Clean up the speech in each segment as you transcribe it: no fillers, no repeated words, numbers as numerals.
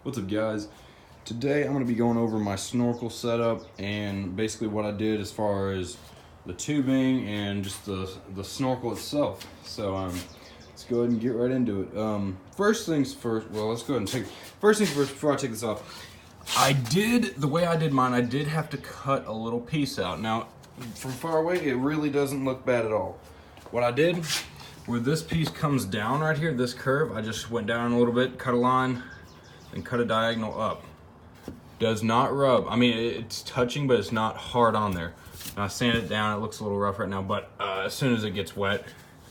What's up, guys? Today I'm going to be going over my snorkel setup and basically what I did as far as the tubing and just the snorkel itself. So let's go ahead and get right into it. First things first, well, let's go ahead and first things first before I take this off. The way I did mine, I did have to cut a little piece out. Now, from far away, it really doesn't look bad at all. What I did, where this piece comes down right here, this curve, I just went down a little bit, cut a line, and cut a diagonal up. Does not rub. I mean, it's touching, but it's not hard on there. And I sand it down. It looks a little rough right now, but as soon as it gets wet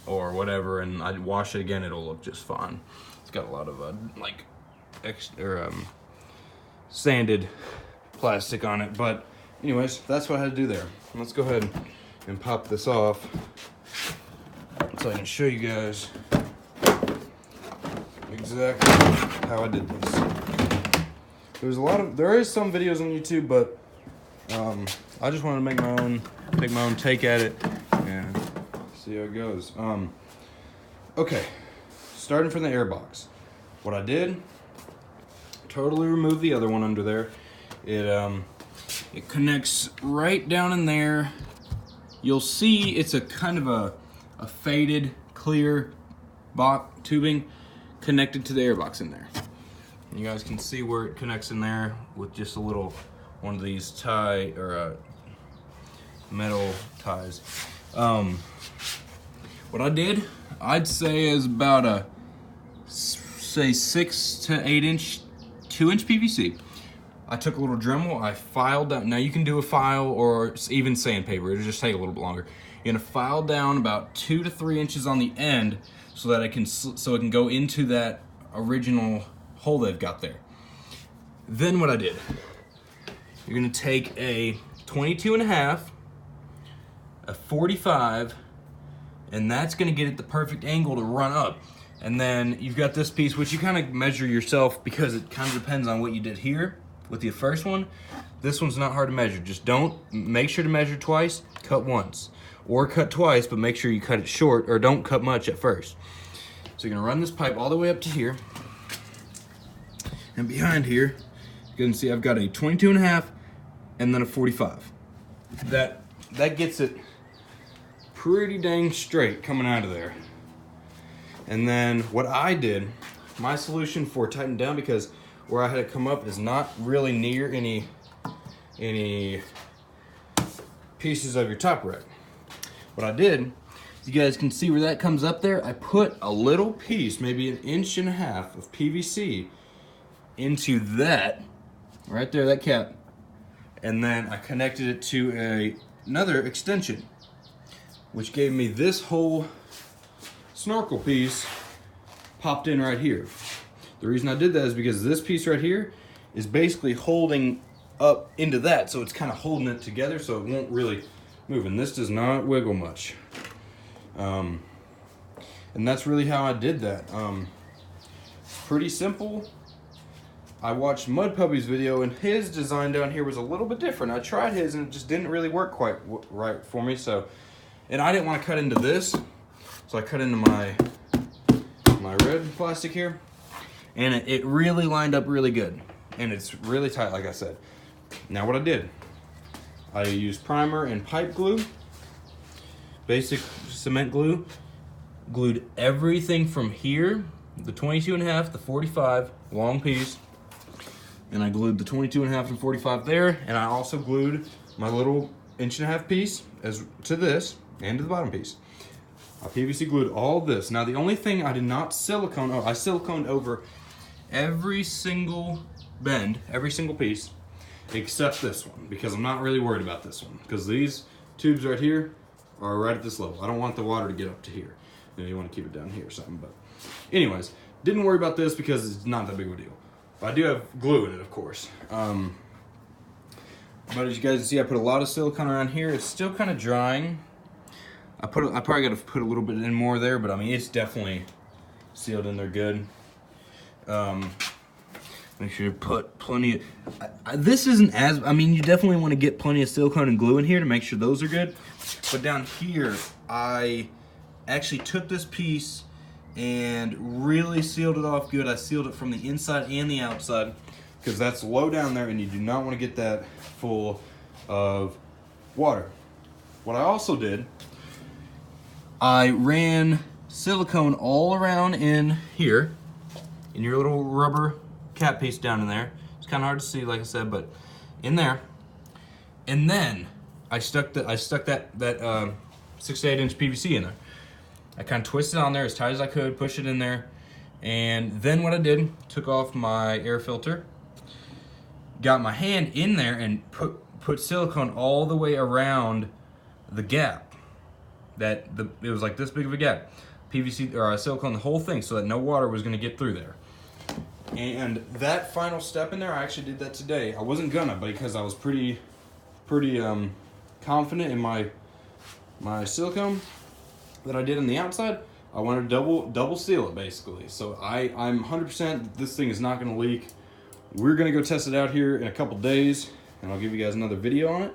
or whatever, and I wash it again, it'll look just fine. It's got a lot of sanded plastic on it. But anyways, that's what I had to do there. Let's go ahead and pop this off so I can show you guys exactly how I did this. There is some videos on YouTube, but I just wanted to take my own take at it and see how it goes. Okay, starting from the air box. What I did, totally removed the other one under there. It connects right down in there. You'll see it's a kind of a faded clear box tubing connected to the air box in there. You guys can see where it connects in there with just a little one of these metal ties. What I did, I'd say is about a 6 to 8 inch, 2-inch PVC. I took a little Dremel, I filed down. Now you can do a file or even sandpaper, it'll just take a little bit longer. You're gonna file down about 2 to 3 inches on the end so that it can go into that original hole they've got there. Then what I did, you're gonna take a 22.5, a 45, and that's gonna get it the perfect angle to run up. And then you've got this piece, which you kind of measure yourself because it kind of depends on what you did here with the first one. This one's not hard to measure. Just make sure to measure twice, cut once. Or cut twice, but make sure you cut it short, or don't cut much at first. So you're gonna run this pipe all the way up to here. And behind here, you can see I've got a 22.5 and then a 45. That gets it pretty dang straight coming out of there. And then what I did, my solution for tightening down, because where I had it come up is not really near any pieces of your top rack. What I did, you guys can see where that comes up there. I put a little piece, maybe 1.5 inches of PVC into that, right there, that cap. And then I connected it to another extension, which gave me this whole snorkel piece popped in right here. The reason I did that is because this piece right here is basically holding up into that, so it's kind of holding it together so it won't really move, and this does not wiggle much. And that's really how I did that. Pretty simple. I watched Mud Puppy's video, and his design down here was a little bit different. I tried his and it just didn't really work quite right for me. And I didn't want to cut into this, so I cut into my red plastic here, and it really lined up really good, and it's really tight, like I said. Now what I did, I used primer and pipe glue, basic cement glue, glued everything from here, the 22.5, the 45, long piece, and I glued the 22.5 and 45 there, and I also glued my little 1.5 inch piece to this and to the bottom piece. I PVC glued all this. Now the only thing I did not silicone, I siliconed over every single bend, every single piece, except this one, because I'm not really worried about this one, because these tubes right here are right at this level. I don't want the water to get up to here. You want to keep it down here or something, but anyways, didn't worry about this because it's not that big of a deal. But I do have glue in it, of course. But as you guys can see, I put a lot of silicone around here. It's still kind of drying. I probably got to put a little bit in more there, but I mean, it's definitely sealed in there good. Make sure to put plenty of, this isn't as, I mean, you definitely want to get plenty of silicone and glue in here to make sure those are good. But down here, I actually took this piece and really sealed it off good. I sealed it from the inside and the outside because that's low down there and you do not want to get that full of water. What I also did, I ran silicone all around in here, in your little rubber cap piece down in there. It's kind of hard to see, like I said, but in there. And then I stuck that 6 to 8 inch PVC in there. I kind of twisted it on there as tight as I could, pushed it in there, and then what I did, took off my air filter, got my hand in there and put silicone all the way around the gap. It was like this big of a gap. PVC or silicone the whole thing so that no water was going to get through there. And that final step in there, I actually did that today. I wasn't gonna, because I was pretty confident in my silicone that I did on the outside. I wanted to double seal it basically. So I'm 100% this thing is not gonna leak. We're gonna go test it out here in a couple days, and I'll give you guys another video on it.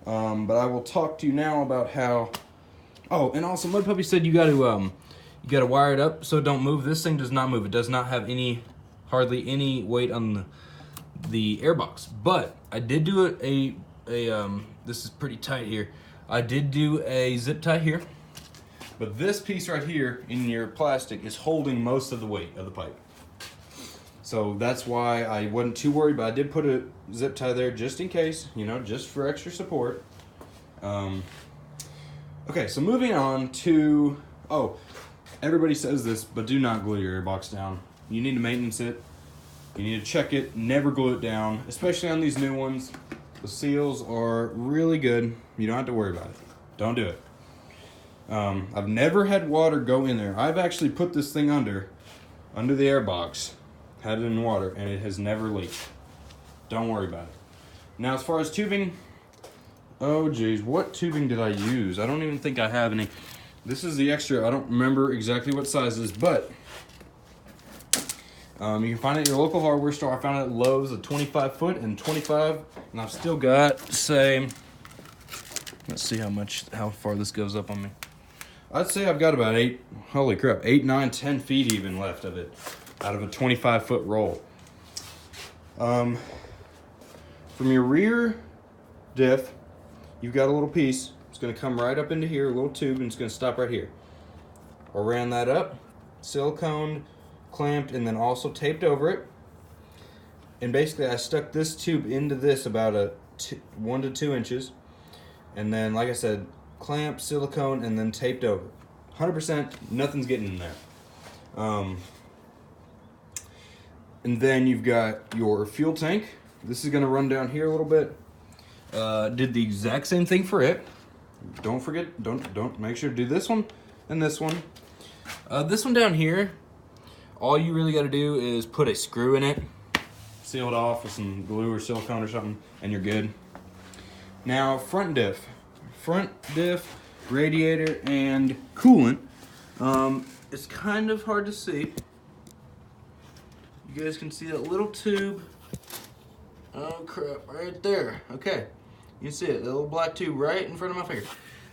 But I will talk to you now about how. Oh, and also Mud Puppy said you gotta wire it up so it don't move. This thing does not move. It does not have hardly any weight on the airbox. But I did do this is pretty tight here. I did do a zip tie here. But this piece right here in your plastic is holding most of the weight of the pipe. So that's why I wasn't too worried, but I did put a zip tie there just in case, just for extra support. Okay, so moving on to, everybody says this, but do not glue your airbox down. You need to maintenance it. You need to check it, never glue it down, especially on these new ones. The seals are really good. You don't have to worry about it. Don't do it. I've never had water go in there. I've actually put this thing under the airbox, had it in water, and it has never leaked. Don't worry about it. Now, as far as tubing, oh geez, what tubing did I use? I don't even think I have any. This is the extra. I don't remember exactly what size it is, but you can find it at your local hardware store. I found it at Lowe's, a 25 foot and 25, and I've still got, say, let's see how far this goes up on me. I'd say I've got about 8, 9, 10 feet even left of it out of a 25 foot roll. From your rear diff, you've got a little piece. It's going to come right up into here, a little tube, and it's going to stop right here. I ran that up, siliconed, clamped, and then also taped over it. And basically I stuck this tube into this about 1 to 2 inches. And then, like I said, clamped, silicone, and then taped over. 100%, nothing's getting in there. And then you've got your fuel tank. This is going to run down here a little bit. Did the exact same thing for it. Don't forget, don't make sure to do this one and this one. This one down here, all you really got to do is put a screw in it, seal it off with some glue or silicone or something, and you're good. Now, front diff, radiator, and coolant. It's kind of hard to see. You guys can see that little tube. Oh crap, right there. Okay, you can see it, the little black tube right in front of my finger.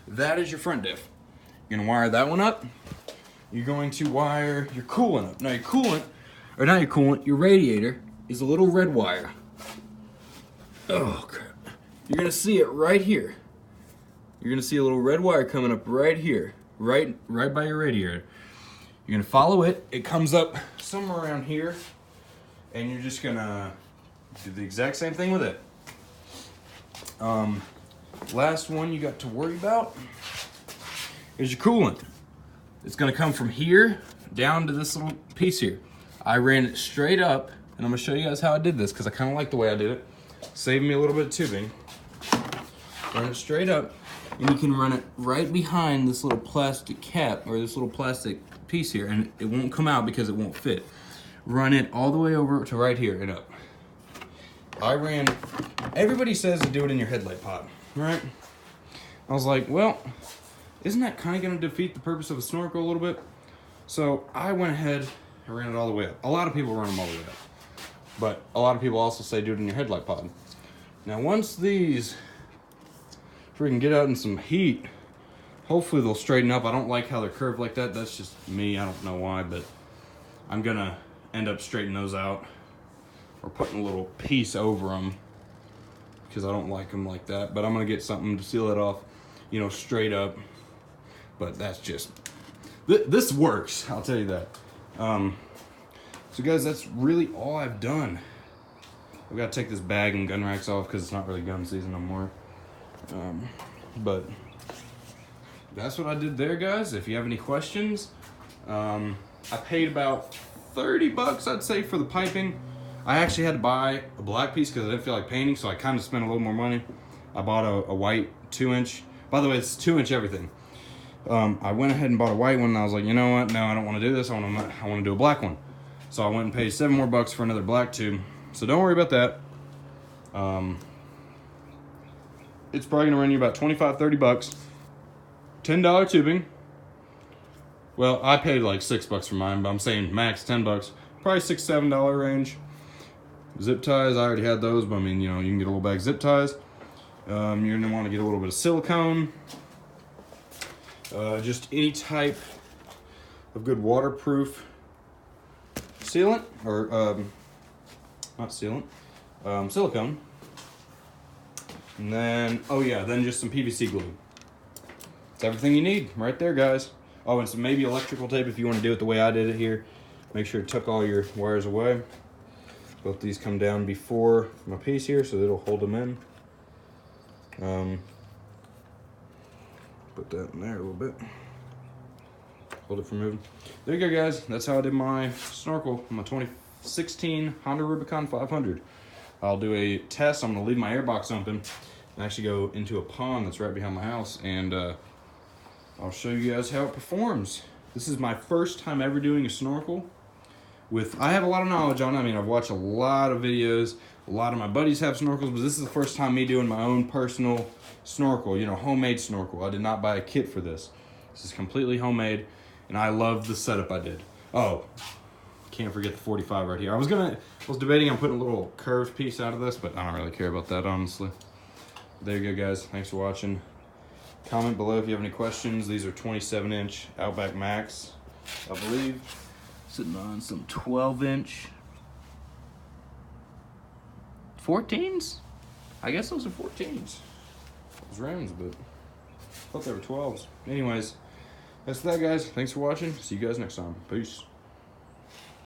That is your front diff. You're gonna wire that one up. You're going to wire your coolant up. Now your coolant, or not your coolant, your radiator is a little red wire. Oh crap. You're gonna see it right here. You're gonna see a little red wire coming up right here, right by your radiator. You're gonna follow it. It comes up somewhere around here, and you're just gonna do the exact same thing with it. Last one you got to worry about is your coolant. It's gonna come from here down to this little piece here. I ran it straight up, and I'm gonna show you guys how I did this because I kind of like the way I did it. Saved me a little bit of tubing. Run it straight up, and you can run it right behind this little plastic cap or this little plastic piece here, and it won't come out because it won't fit. Run it all the way over to right here and up. Everybody says to do it in your headlight pod, right? I was like, well, isn't that kind of going to defeat the purpose of a snorkel a little bit? So I went ahead and ran it all the way up. A lot of people run them all the way up, but a lot of people also say do it in your headlight pod. Now once these freaking get out in some heat, Hopefully they'll straighten up. I don't like how they're curved like that. That's just me. I don't know why, but I'm gonna end up straightening those out or putting a little piece over them because I don't like them like that. But I'm gonna get something to seal it off, you know, straight up. But that's just, this works, I'll tell you that. So guys, that's really all I've done. I've got to take this bag and gun racks off because it's not really gun season no more. But that's what I did there, guys. If you have any questions, I paid about 30 bucks, I'd say, for the piping. I actually had to buy a black piece because I didn't feel like painting, so I kind of spent a little more money. I bought a white 2-inch. By the way, it's 2-inch everything. I went ahead and bought a white one, and I was like, you know what? No, I don't want to do this. I want to do a black one. So I went and paid 7 more bucks for another black tube. So don't worry about that. It's probably gonna run you about 25, 30 bucks. $10 tubing. Well, I paid like 6 bucks for mine, but I'm saying max 10 bucks. Probably $6, $7 range. Zip ties, I already had those, but I mean, you know, you can get a little bag of zip ties. You're gonna want to get a little bit of silicone. Just any type of good waterproof sealant, or not sealant, silicone. And then, oh yeah, then just some PVC glue. It's everything you need right there, guys. Oh, and some maybe electrical tape if you want to do it the way I did it here. Make sure to tuck all your wires away. Both these come down before my piece here, so it'll hold them in. Put that in there a little bit. Hold it from moving. There you go, guys. That's how I did my snorkel, my 2016 Honda Rubicon 500. I'll do a test. I'm gonna leave my airbox open and actually go into a pond that's right behind my house, and I'll show you guys how it performs. This is my first time ever doing a snorkel. I have a lot of knowledge on it. I mean, I've watched a lot of videos. A lot of my buddies have snorkels, but this is the first time me doing my own personal snorkel, you know, homemade snorkel. I did not buy a kit for this. This is completely homemade, and I love the setup I did. Oh, can't forget the 45 right here. I was debating on putting a little curved piece out of this, but I don't really care about that, honestly. There you go, guys. Thanks for watching. Comment below if you have any questions. These are 27-inch Outback Max, I believe. Sitting on some 12-inch 14s? I guess those are 14s. Those rounds, but I thought they were 12s. Anyways, that's that, guys. Thanks for watching. See you guys next time. Peace.